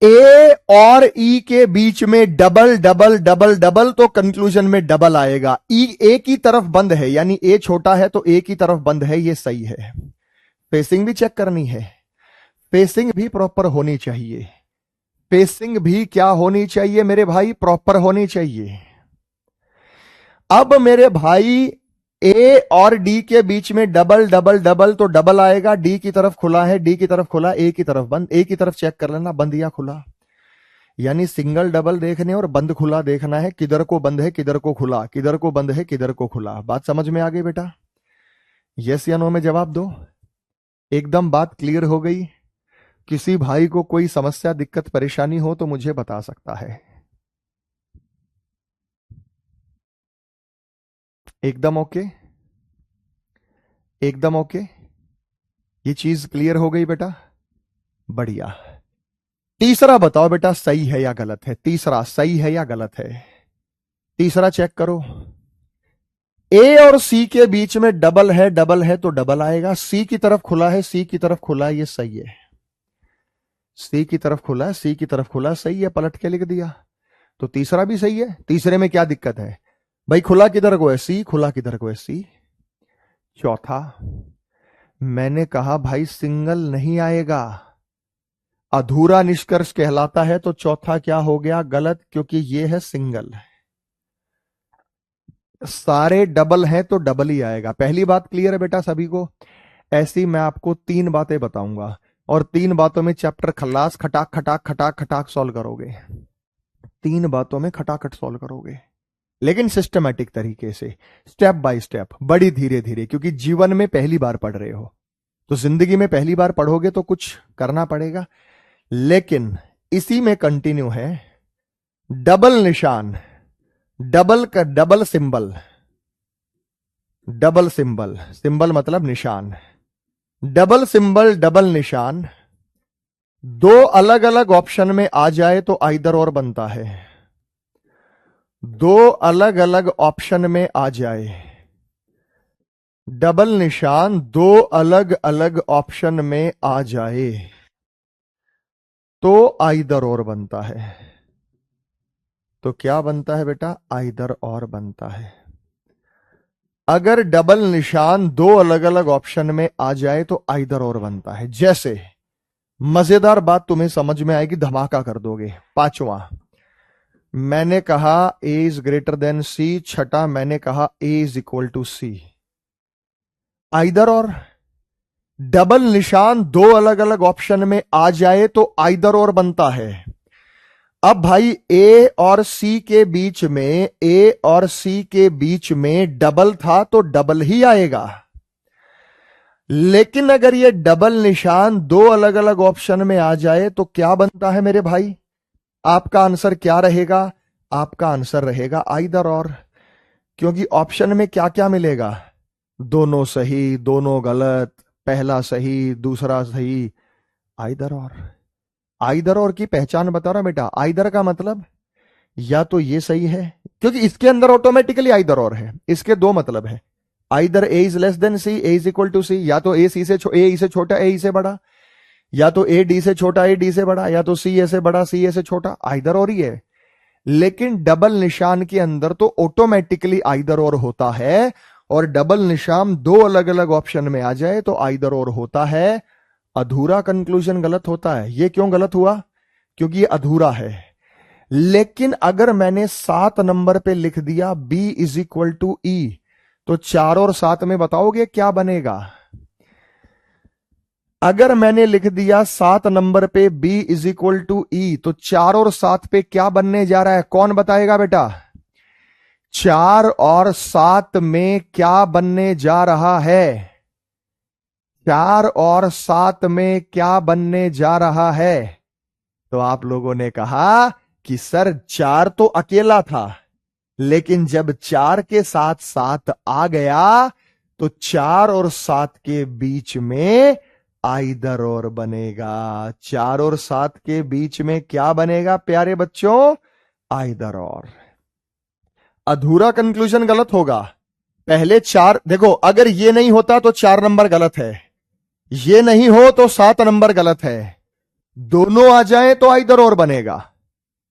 ए और ई के बीच में डबल डबल डबल डबल, तो कंक्लूजन में डबल आएगा। ई ए की तरफ बंद है, यानी ए छोटा है तो ए की तरफ बंद है, ये सही है। फेसिंग भी चेक करनी है, फेसिंग भी प्रॉपर होनी चाहिए, फेसिंग भी क्या होनी चाहिए मेरे भाई? प्रॉपर होनी चाहिए। अब मेरे भाई ए और डी के बीच में डबल डबल डबल, तो डबल आएगा। डी की तरफ खुला है, डी की तरफ खुला, ए की तरफ बंद। ए की तरफ चेक कर लेना बंद या खुला, यानी सिंगल डबल देखने और बंद खुला देखना है, किधर को बंद है किधर को खुला, किधर को बंद है किधर को खुला। बात समझ में आ गई बेटा? यस या नो में जवाब दो। एकदम बात क्लियर हो गई? किसी भाई को कोई समस्या दिक्कत परेशानी हो तो मुझे बता सकता है। एकदम ओके? एकदम ओके? ये चीज क्लियर हो गई बेटा? बढ़िया। तीसरा बताओ बेटा, सही है या गलत है? तीसरा सही है या गलत है? तीसरा चेक करो। ए और सी के बीच में डबल है तो डबल आएगा। सी की तरफ खुला है, सी की तरफ खुला है, ये सही है। सी की तरफ खुला है, सी की तरफ खुला है, सही है, पलट के लिख दिया। तो तीसरा भी सही है। तीसरे में क्या दिक्कत है भाई? खुला किधर को है? सी। खुला किधर को है? सी। चौथा, मैंने कहा भाई सिंगल नहीं आएगा, अधूरा निष्कर्ष कहलाता है। तो चौथा क्या हो गया? गलत, क्योंकि ये है सिंगल। सारे डबल हैं तो डबल ही आएगा। पहली बात क्लियर है बेटा सभी को? ऐसी मैं आपको 3 बातें बताऊंगा और 3 बातों में चैप्टर खल्लास, खटाक खटाक खटाक खटाक सॉल्व करोगे। 3 बातों में खटाखट सॉल्व करोगे, लेकिन सिस्टमैटिक तरीके से, स्टेप बाय स्टेप, बड़ी धीरे धीरे, क्योंकि जीवन में पहली बार पढ़ रहे हो तो जिंदगी में पहली बार पढ़ोगे तो कुछ करना पड़ेगा। लेकिन इसी में कंटिन्यू है। डबल निशान, डबल का double symbol, double symbol, symbol मतलब निशान, डबल सिंबल डबल निशान दो अलग अलग ऑप्शन में आ जाए तो आइदर और बनता है। दो अलग अलग ऑप्शन में आ जाए, डबल निशान दो अलग अलग ऑप्शन में आ जाए तो आइदर और बनता है। तो क्या बनता है बेटा? आइदर और बनता है। अगर डबल निशान दो अलग अलग ऑप्शन में आ जाए तो आइदर और बनता है। जैसे मजेदार बात तुम्हें समझ में आएगी, धमाका कर दोगे। पांचवा, मैंने कहा A is greater than C. छठा, मैंने कहा A is equal to C. Either और, डबल निशान दो अलग अलग ऑप्शन में आ जाए तो आइदर और बनता है। अब भाई ए और सी के बीच में, ए और सी के बीच में डबल था तो डबल ही आएगा। लेकिन अगर ये डबल निशान दो अलग अलग ऑप्शन में आ जाए तो क्या बनता है मेरे भाई? आपका आंसर क्या रहेगा? आपका आंसर रहेगा आइदर और। क्योंकि ऑप्शन में क्या क्या मिलेगा? दोनों सही, दोनों गलत, पहला सही, दूसरा सही, आइदर और। आइदर और की पहचान बता रहा बेटा। आइदर का मतलब या तो ये सही है, क्योंकि इसके अंदर ऑटोमेटिकली आइदर और है। इसके दो मतलब है, either A is less than C, A is equal to C. या तो ए सी से ए ई से छोटा, ए ई से बड़ा, या तो ए डी से छोटा, ए डी से बड़ा, या तो सी ए से बड़ा, सी ए से छोटा। आइदर और ही है। लेकिन डबल निशान के अंदर तो ऑटोमेटिकली आइदर और होता है, और डबल निशान दो अलग अलग ऑप्शन में आ जाए तो आइदर और होता है। अधूरा कंक्लूजन गलत होता है। ये क्यों गलत हुआ? क्योंकि ये अधूरा है। लेकिन अगर मैंने 7 नंबर पे लिख दिया b इज इक्वल टू ई, तो 4 और 7 में बताओगे क्या बनेगा? अगर मैंने लिख दिया 7 नंबर पे b इज इक्वल टू ई, तो 4 और 7 पे क्या बनने जा रहा है? कौन बताएगा बेटा? 4 और 7 में क्या बनने जा रहा है? 4 और 7 में क्या बनने जा रहा है? तो आप लोगों ने कहा कि सर 4 तो अकेला था, लेकिन जब 4 के साथ 7 आ गया तो 4 और 7 के बीच में आइदर और बनेगा। 4 और 7 के बीच में क्या बनेगा प्यारे बच्चों? आइदर और। अधूरा कंक्लूजन गलत होगा। पहले 4 देखो, अगर ये नहीं होता तो 4 नंबर गलत है, ये नहीं हो तो 7 नंबर गलत है। दोनों आ जाए तो आइदर और बनेगा।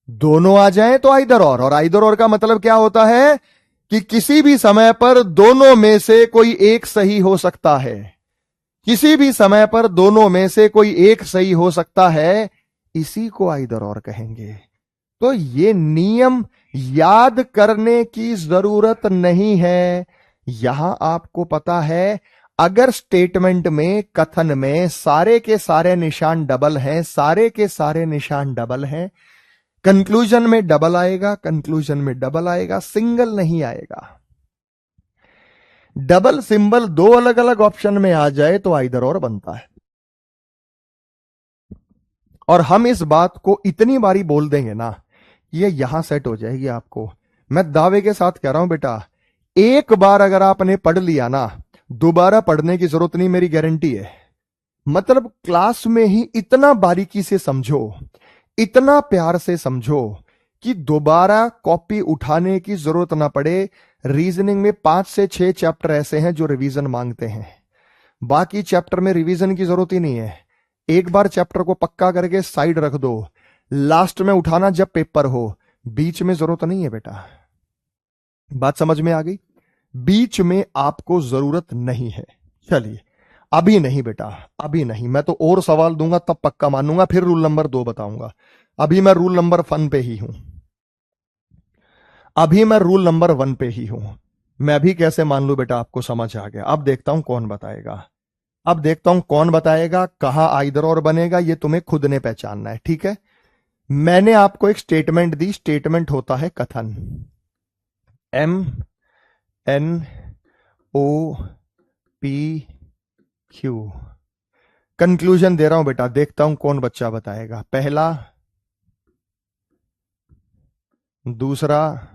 दोनों आ जाए तो आइदर और आइदर और का मतलब क्या होता है? कि किसी भी समय पर दोनों में से कोई एक सही हो सकता है। किसी भी समय पर दोनों में से कोई एक सही हो सकता है, इसी को आइदर और कहेंगे। तो ये नियम याद करने की जरूरत नहीं है। यहां आपको पता है, अगर स्टेटमेंट में, कथन में सारे के सारे निशान डबल हैं, सारे के सारे निशान डबल हैं, कंक्लूजन में डबल आएगा, कंक्लूजन में डबल आएगा, सिंगल नहीं आएगा। डबल सिंबल दो अलग अलग ऑप्शन में आ जाए तो आइदर और बनता है। और हम इस बात को इतनी बारी बोल देंगे ना, ये यहां सेट हो जाएगी आपको। मैं दावे के साथ कह रहा हूं बेटा, एक बार अगर आपने पढ़ लिया ना, दोबारा पढ़ने की जरूरत नहीं, मेरी गारंटी है। मतलब क्लास में ही इतना बारीकी से समझो, इतना प्यार से समझो कि दोबारा कॉपी उठाने की जरूरत ना पड़े। रीजनिंग में 5 से 6 चैप्टर ऐसे हैं जो रिवीजन मांगते हैं, बाकी चैप्टर में रिवीजन की जरूरत ही नहीं है। एक बार चैप्टर को पक्का करके साइड रख दो, लास्ट में उठाना जब पेपर हो, बीच में जरूरत नहीं है बेटा। बात समझ में आ गई? बीच में आपको जरूरत नहीं है। चलिए, अभी नहीं बेटा, अभी नहीं। मैं तो और सवाल दूंगा तब पक्का मानूंगा, फिर रूल नंबर 2 बताऊंगा। अभी मैं रूल नंबर 1 पे ही हूं, अभी मैं रूल नंबर 1 पे ही हूं। मैं अभी कैसे मान लू बेटा, आपको समझ आ गया। अब देखता हूं कौन बताएगा, अब देखता हूं कौन बताएगा, कहां आइदर और बनेगा, ये तुम्हें खुद ने पहचानना है, ठीक है? मैंने आपको एक स्टेटमेंट दी, स्टेटमेंट होता है कथन। MNOP कंक्लूजन दे रहा हूं बेटा, देखता हूं कौन बच्चा बताएगा। पहला, दूसरा,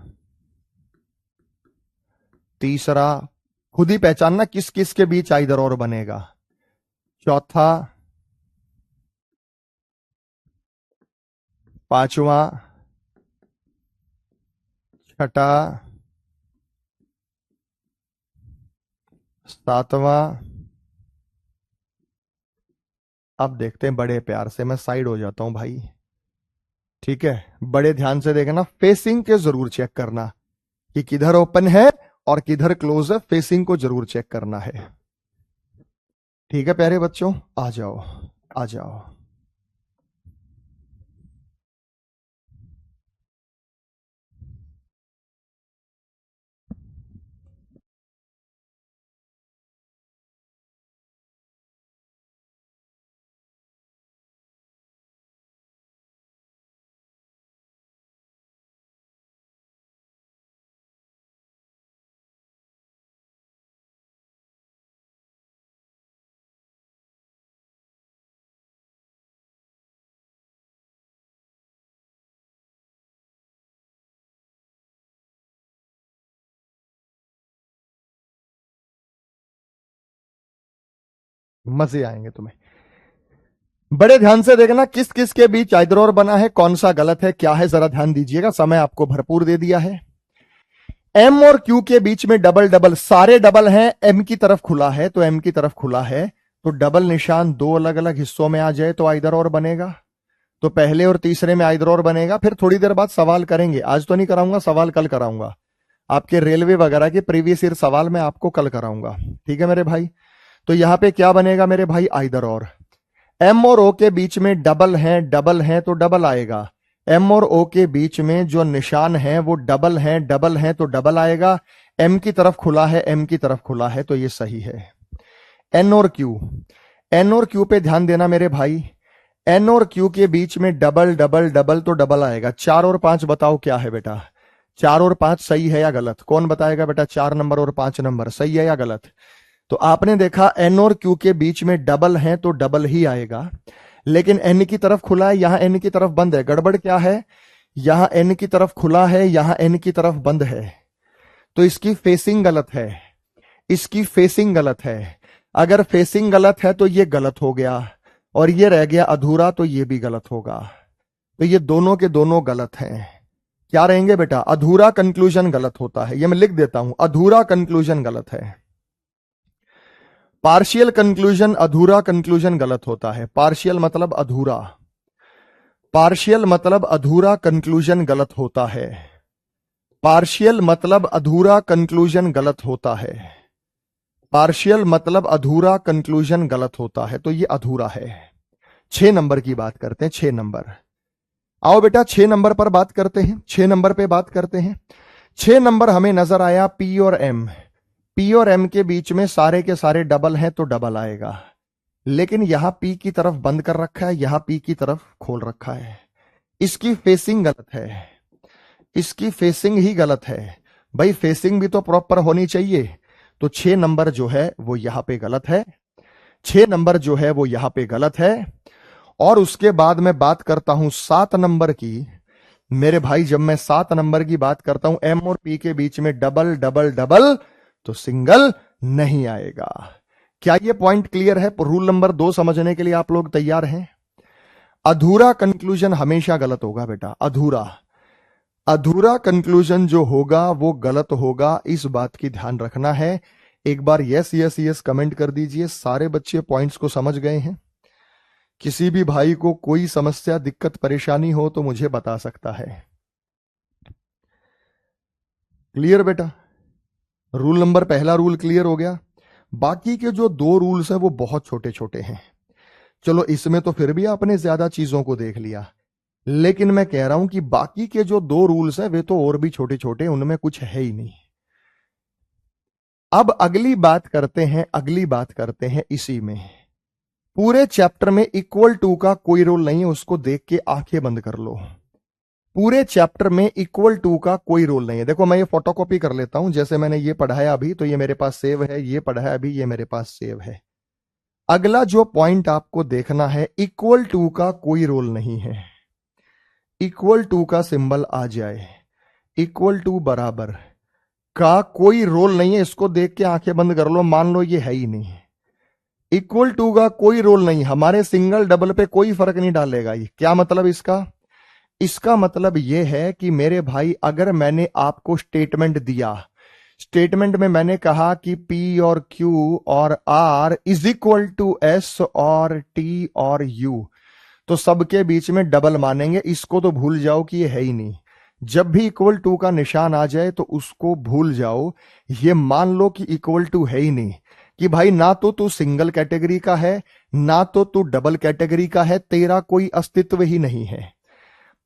तीसरा, खुद ही पहचानना किस किस के बीच आइदर और बनेगा। चौथा, पांचवा, छठा, सातवां। अब देखते हैं, बड़े प्यार से मैं साइड हो जाता हूं भाई, ठीक है? बड़े ध्यान से देखना, फेसिंग के जरूर चेक करना कि किधर ओपन है और किधर क्लोज है, फेसिंग को जरूर चेक करना है, ठीक है प्यारे बच्चों? आ जाओ, आ जाओ। मजे आएंगे तुम्हें। बड़े ध्यान से देखना किस किस के बीच आइदर और बना है, कौन सा गलत है, क्या है, जरा ध्यान दीजिएगा। समय आपको भरपूर दे दिया है। एम और क्यू के बीच में डबल डबल, सारे डबल हैं, एम की तरफ खुला है तो एम की तरफ खुला है, तो डबल निशान दो अलग अलग हिस्सों में आ जाए तो आइदर और बनेगा। तो पहले और तीसरे में आइदर और बनेगा। फिर थोड़ी देर बाद सवाल करेंगे, आज तो नहीं कराऊंगा, सवाल कल कराऊंगा। आपके रेलवे वगैरह के प्रीवियस ईयर सवाल मैं आपको कल कराऊंगा, ठीक है मेरे भाई? तो यहां पे क्या बनेगा मेरे भाई? आइदर और। एम और ओ के बीच में डबल है तो डबल आएगा। एम और ओ के बीच में जो निशान है वो डबल है तो डबल आएगा। एम की तरफ खुला है, एम की तरफ खुला है, तो ये सही है। एन और क्यू, एन और क्यू पे ध्यान देना मेरे भाई। एन और क्यू के बीच में डबल डबल डबल तो डबल आएगा। 4 और 5 बताओ क्या है बेटा? 4 और 5 सही है या गलत? कौन बताएगा बेटा? 4 नंबर और 5 नंबर सही है या गलत? तो आपने देखा एन और क्यू के बीच में डबल है तो डबल ही आएगा, लेकिन एन की तरफ खुला है, यहां एन की तरफ बंद है। गड़बड़ क्या है? यहां एन की तरफ खुला है, यहां एन की तरफ बंद है, तो इसकी फेसिंग गलत है, इसकी फेसिंग गलत है। अगर फेसिंग गलत है तो ये गलत हो गया, और ये रह गया अधूरा, तो ये भी गलत होगा। तो ये दोनों के दोनों गलत हैं। क्या रहेंगे बेटा? अधूरा कंक्लूजन गलत होता है, ये मैं लिख देता हूं, अधूरा कंक्लूजन गलत है। पार्शियल कंक्लूजन, अधूरा कंक्लूजन गलत होता है। पार्शियल मतलब अधूरा, पार्शियल मतलब अधूरा कंक्लूजन गलत होता है। पार्शियल मतलब अधूरा कंक्लूजन गलत होता है। पार्शियल मतलब अधूरा कंक्लूजन गलत होता है, तो ये अधूरा है। 6 नंबर की बात करते हैं, 6 नंबर। आओ बेटा 6 नंबर पर बात करते हैं, 6 नंबर पे बात करते हैं। 6 नंबर हमें नजर आया पी और एम। पी और एम के बीच में सारे के सारे डबल हैं तो डबल आएगा, लेकिन यहां पी की तरफ बंद कर रखा है, यहां पी की तरफ खोल रखा है। इसकी फेसिंग गलत है, इसकी फेसिंग ही गलत है। भाई फेसिंग भी तो प्रॉपर होनी चाहिए। तो 6 नंबर जो है वो यहां पे गलत है, 6 नंबर जो है वो यहां पे गलत है। और उसके बाद मैं बात करता हूं 7 नंबर की। मेरे भाई जब मैं 7 नंबर की बात करता हूं, एम और पी के बीच में डबल डबल डबल, तो सिंगल नहीं आएगा। क्या ये पॉइंट क्लियर है? रूल नंबर 2 समझने के लिए आप लोग तैयार हैं? अधूरा कंक्लूजन हमेशा गलत होगा बेटा, अधूरा अधूरा कंक्लूजन जो होगा वो गलत होगा, इस बात की ध्यान रखना है। एक बार यस यस यस कमेंट कर दीजिए। सारे बच्चे पॉइंट्स को समझ गए हैं? किसी भी भाई को कोई समस्या, दिक्कत, परेशानी हो तो मुझे बता सकता है। क्लियर बेटा? रूल नंबर पहला रूल क्लियर हो गया। बाकी के जो 2 रूल्स हैं वो बहुत छोटे छोटे हैं। चलो इसमें तो फिर भी आपने ज्यादा चीजों को देख लिया, लेकिन मैं कह रहा हूं कि बाकी के जो 2 रूल्स हैं वे तो और भी छोटे छोटे, उनमें कुछ है ही नहीं। अब अगली बात करते हैं इसी में। पूरे चैप्टर में इक्वल टू का कोई रोल नहीं है, उसको देख के आंखें बंद कर लो। पूरे चैप्टर में इक्वल टू का कोई रोल नहीं है। देखो मैं ये फोटोकॉपी कर लेता हूं, जैसे मैंने ये पढ़ाया अभी तो ये मेरे पास सेव है, ये पढ़ाया अभी ये मेरे पास सेव है। अगला जो पॉइंट आपको देखना है, इक्वल टू का कोई रोल नहीं है। इक्वल टू का सिंबल आ जाए, इक्वल टू बराबर का कोई रोल नहीं है, इसको देख के आंखें बंद कर लो। मान लो ये है ही नहीं, इक्वल टू का कोई रोल नहीं, हमारे सिंगल डबल पे कोई फर्क नहीं डालेगा। ये क्या मतलब इसका? इसका मतलब यह है कि मेरे भाई अगर मैंने आपको स्टेटमेंट दिया, स्टेटमेंट में मैंने कहा कि P और Q और R is equal to S और T और U, तो सबके बीच में डबल मानेंगे। इसको तो भूल जाओ कि ये है ही नहीं। जब भी इक्वल टू का निशान आ जाए तो उसको भूल जाओ। ये मान लो कि इक्वल टू है ही नहीं, कि भाई ना तो तू सिंगल कैटेगरी का है ना तो तू डबल कैटेगरी का है, तेरा कोई अस्तित्व ही नहीं है।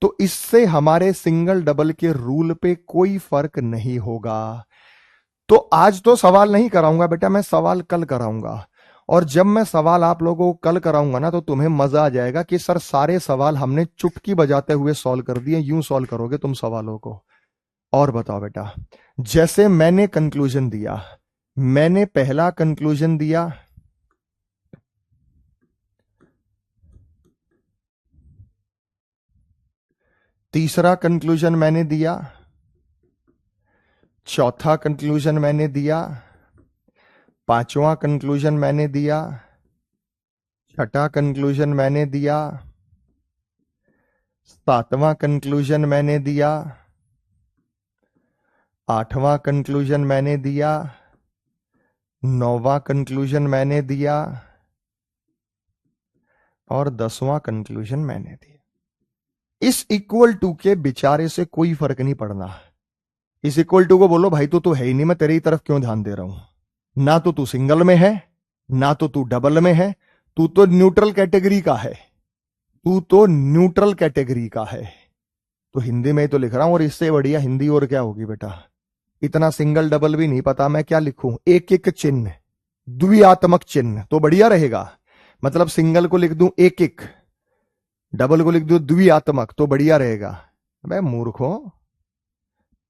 तो इससे हमारे सिंगल डबल के रूल पे कोई फर्क नहीं होगा। तो आज तो सवाल नहीं कराऊंगा बेटा, मैं सवाल कल कराऊंगा। और जब मैं सवाल आप लोगों को कल कराऊंगा ना, तो तुम्हें मजा आ जाएगा कि सर सारे सवाल हमने चुटकी बजाते हुए सॉल्व कर दिए। यूं सॉल्व करोगे तुम सवालों को। और बताओ बेटा, जैसे मैंने कंक्लूजन दिया, मैंने पहला कंक्लूजन दिया, तीसरा कंक्लूजन मैंने दिया, चौथा कंक्लूजन मैंने दिया, पांचवा कंक्लूजन मैंने दिया, छठा कंक्लूजन मैंने दिया, सातवां कंक्लूजन मैंने दिया, आठवां कंक्लूजन मैंने दिया, नौवां कंक्लूजन मैंने दिया और 10वां कंक्लूजन मैंने दिया। इस इक्वल टू के बेचारे से कोई फर्क नहीं पड़ना। इस इक्वल टू को बोलो भाई तो है ही नहीं, मैं तेरी तरफ क्यों ध्यान दे रहा हूं। ना तो तू सिंगल में है ना तो तू डबल में है, तू तो न्यूट्रल कैटेगरी का है, तू तो न्यूट्रल कैटेगरी का है। तो हिंदी में ही तो लिख रहा हूं, और इससे बढ़िया हिंदी और क्या होगी बेटा। इतना सिंगल डबल भी नहीं पता, मैं क्या लिखूं, एक एक चिन्ह, द्विआत्मक चिन्ह तो बढ़िया रहेगा। मतलब सिंगल को लिख दूं एक एक, डबल को लिख दूं द्विआत्मक, तो बढ़िया रहेगा। मैं मूर्खों,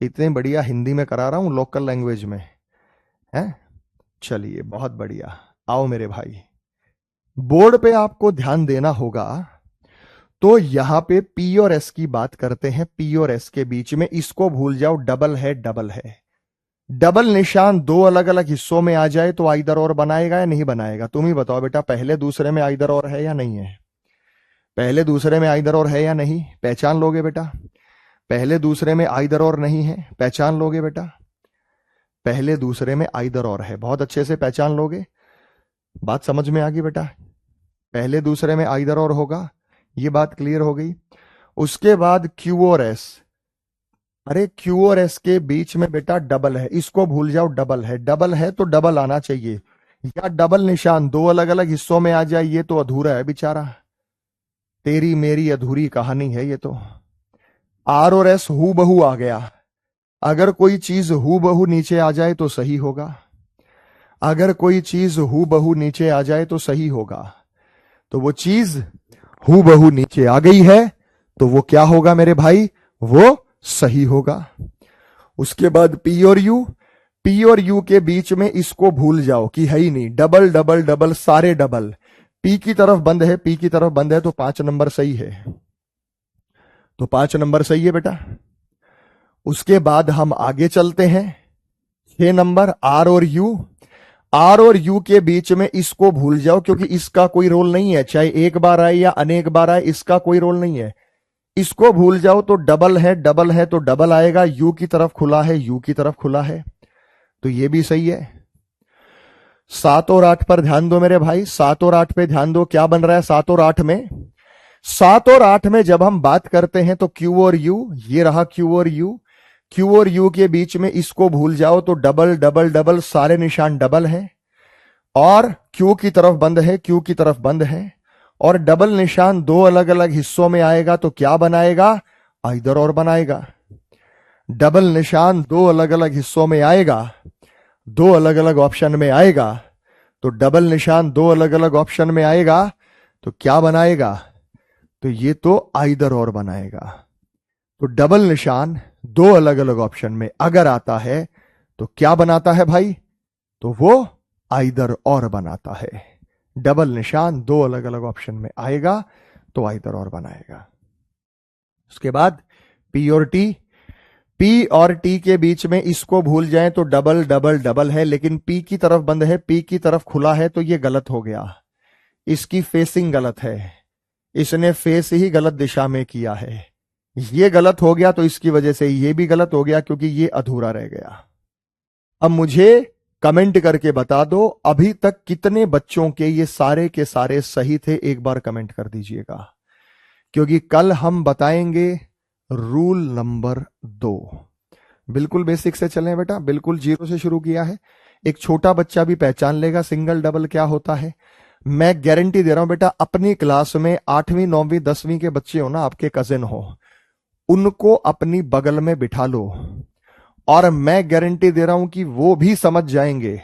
इतने बढ़िया हिंदी में करा रहा हूं, लोकल लैंग्वेज में है। चलिए बहुत बढ़िया। आओ मेरे भाई, बोर्ड पे आपको ध्यान देना होगा। तो यहां पे P और S की बात करते हैं, P और S के बीच में, इसको भूल जाओ, डबल है डबल है। डबल निशान 2 अलग अलग हिस्सों में आ जाए तो आइदर और बनाएगा या नहीं बनाएगा? तुम ही बताओ बेटा, पहले दूसरे में आइदर और है या नहीं है? पहले दूसरे में आइदर और है या नहीं? पहचान लोगे बेटा? पहले दूसरे में आइदर और नहीं है, पहचान लोगे बेटा? पहले दूसरे में आइदर और है, बहुत अच्छे से पहचान लोगे। बात समझ में आ गई बेटा? पहले दूसरे में आइदर और होगा, ये बात क्लियर हो गई। उसके बाद Q और S, अरे Q और S के बीच में बेटा डबल है, इसको भूल जाओ, डबल है। डबल है तो डबल आना चाहिए, या डबल निशान 2 अलग अलग हिस्सों में आ जाए, ये तो अधूरा है बेचारा। तेरी मेरी अधूरी कहानी है ये तो। R और S हू बहू आ गया। अगर कोई चीज हू बहू नीचे आ जाए तो सही होगा, अगर कोई चीज हू बहू नीचे आ जाए तो सही होगा। तो वो चीज हू बहू नीचे आ गई है तो वो क्या होगा मेरे भाई? वो सही होगा। उसके बाद P और U, पी और यू के बीच में इसको भूल जाओ कि है ही नहीं, डबल डबल डबल सारे डबल। पी की तरफ बंद है, पी की तरफ बंद है, तो 5 नंबर सही है, तो 5 नंबर सही है बेटा। उसके बाद हम आगे चलते हैं, 6 नंबर आर और यू। आर और यू के बीच में इसको भूल जाओ क्योंकि इसका कोई रोल नहीं है, चाहे एक बार आए या अनेक बार आए, इसका कोई रोल नहीं है। इसको भूल जाओ तो डबल है, डबल है तो डबल आएगा, यू की तरफ खुला है, यू की तरफ खुला है, तो ये भी सही है। 7 और 8 पर ध्यान दो मेरे भाई, 7 और 8 पे ध्यान दो, क्या बन रहा है 7 और 8 में। 7 और 8 में जब हम बात करते हैं तो क्यू और यू, ये रहा क्यू और यू, क्यू और यू के बीच में इसको भूल जाओ तो डबल डबल डबल सारे निशान डबल है, और क्यू की तरफ बंद है, क्यू की तरफ बंद है, और डबल निशान दो अलग अलग हिस्सों में आएगा तो क्या बनाएगा, आइदर और बनाएगा। डबल निशान दो अलग अलग हिस्सों में आएगा, दो अलग अलग ऑप्शन में आएगा, तो डबल निशान दो अलग अलग ऑप्शन में आएगा तो क्या बनाएगा, तो ये तो आइदर और बनाएगा। तो डबल निशान दो अलग अलग ऑप्शन में अगर आता है तो क्या बनाता है भाई, तो वो आइदर और बनाता है। डबल निशान दो अलग अलग ऑप्शन में आएगा तो आइदर और बनाएगा। उसके बाद पी और टी, पी और टी के बीच में इसको भूल जाएं तो डबल डबल डबल है, लेकिन पी की तरफ बंद है, पी की तरफ खुला है, तो ये गलत हो गया, इसकी फेसिंग गलत है, इसने फेस ही गलत दिशा में किया है, ये गलत हो गया, तो इसकी वजह से ये भी गलत हो गया क्योंकि ये अधूरा रह गया। अब मुझे कमेंट करके बता दो अभी तक कितने बच्चों के ये सारे के सारे सही थे, एक बार कमेंट कर दीजिएगा, क्योंकि कल हम बताएंगे रूल नंबर 2। बिल्कुल बेसिक से चलें बेटा, बिल्कुल जीरो से शुरू किया है, एक छोटा बच्चा भी पहचान लेगा सिंगल डबल क्या होता है। मैं गारंटी दे रहा हूं बेटा, अपनी क्लास में 8वीं 9वीं 10वीं के बच्चे हो ना, आपके कजिन हो, उनको अपनी बगल में बिठा लो और मैं गारंटी दे रहा हूं कि वो भी समझ जाएंगे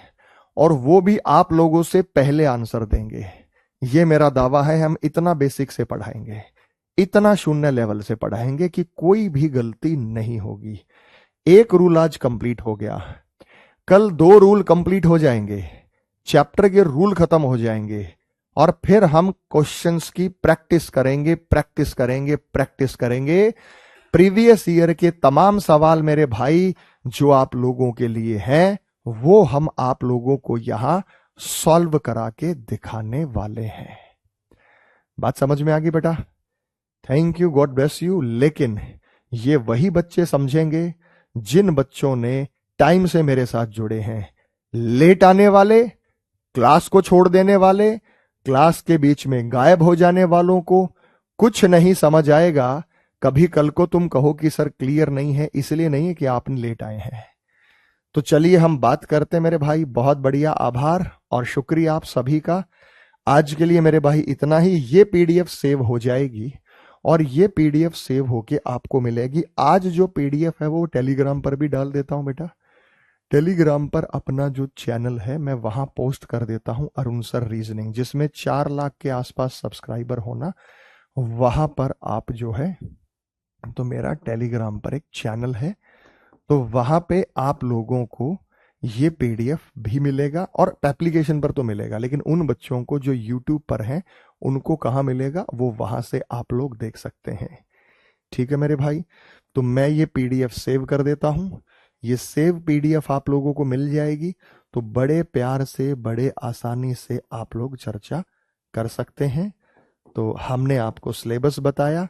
और वो भी आप लोगों से पहले आंसर देंगे। ये मेरा दावा है, हम इतना बेसिक से पढ़ाएंगे, इतना शून्य लेवल से पढ़ाएंगे कि कोई भी गलती नहीं होगी। एक रूल आज कंप्लीट हो गया, कल 2 रूल कंप्लीट हो जाएंगे, चैप्टर के रूल खत्म हो जाएंगे, और फिर हम क्वेश्चंस की प्रैक्टिस करेंगे, प्रैक्टिस करेंगे, प्रैक्टिस करेंगे। प्रीवियस ईयर के तमाम सवाल मेरे भाई जो आप लोगों के लिए हैं, वो हम आप लोगों को यहां सॉल्व करा के दिखाने वाले हैं। बात समझ में आ गई बेटा? Thank you, God bless you. लेकिन ये वही बच्चे समझेंगे जिन बच्चों ने टाइम से मेरे साथ जुड़े हैं। लेट आने वाले, क्लास को छोड़ देने वाले, क्लास के बीच में गायब हो जाने वालों को कुछ नहीं समझ आएगा। कभी कल को तुम कहो कि सर क्लियर नहीं है, इसलिए नहीं है कि आपने लेट आए हैं। तो चलिए हम बात करते हैं मेरे भाई। बहुत बढ़िया, आभार और शुक्रिया आप सभी का। आज के लिए मेरे भाई इतना ही। ये पीडीएफ सेव हो जाएगी और ये पीडीएफ सेव होके आपको मिलेगी। आज जो पीडीएफ है वो टेलीग्राम पर भी डाल देता हूं बेटा। टेलीग्राम पर अपना जो चैनल है मैं वहां पोस्ट कर देता हूं, अरुण सर रीजनिंग, जिसमें 4 लाख के आसपास सब्सक्राइबर होना। वहां पर आप जो है तो मेरा टेलीग्राम पर एक चैनल है, तो वहां पे आप लोगों को ये पीडीएफ भी मिलेगा और एप्लीकेशन पर तो मिलेगा, लेकिन उन बच्चों को जो यूट्यूब पर हैं उनको कहाँ मिलेगा, वो वहां से आप लोग देख सकते हैं। ठीक है मेरे भाई, तो मैं ये पीडीएफ सेव कर देता हूं। ये सेव पीडीएफ आप लोगों को मिल जाएगी, तो बड़े प्यार से, बड़े आसानी से आप लोग चर्चा कर सकते हैं। तो हमने आपको सिलेबस बताया,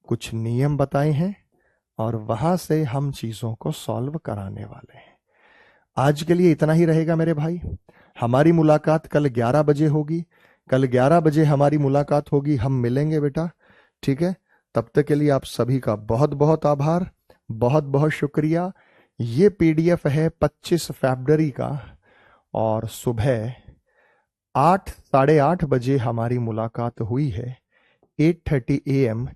कुछ नियम बताए हैं, और वहां से हम चीजों को सॉल्व कराने वाले हैं। आज के लिए इतना ही रहेगा मेरे भाई। हमारी मुलाकात कल 11 बजे होगी। कल 11 बजे हमारी मुलाकात होगी, हम मिलेंगे बेटा। ठीक है, तब तक के लिए आप सभी का बहुत बहुत आभार, बहुत बहुत शुक्रिया। ये पीडीएफ है 25 फरवरी का, और सुबह 8 साढ़े 8 बजे हमारी मुलाकात हुई है, 8:30 AM।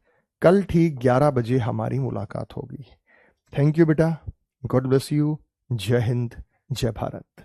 कल ठीक 11 बजे हमारी मुलाकात होगी। थैंक यू बेटा, गॉड ब्लेस यू। जय हिंद, जय भारत।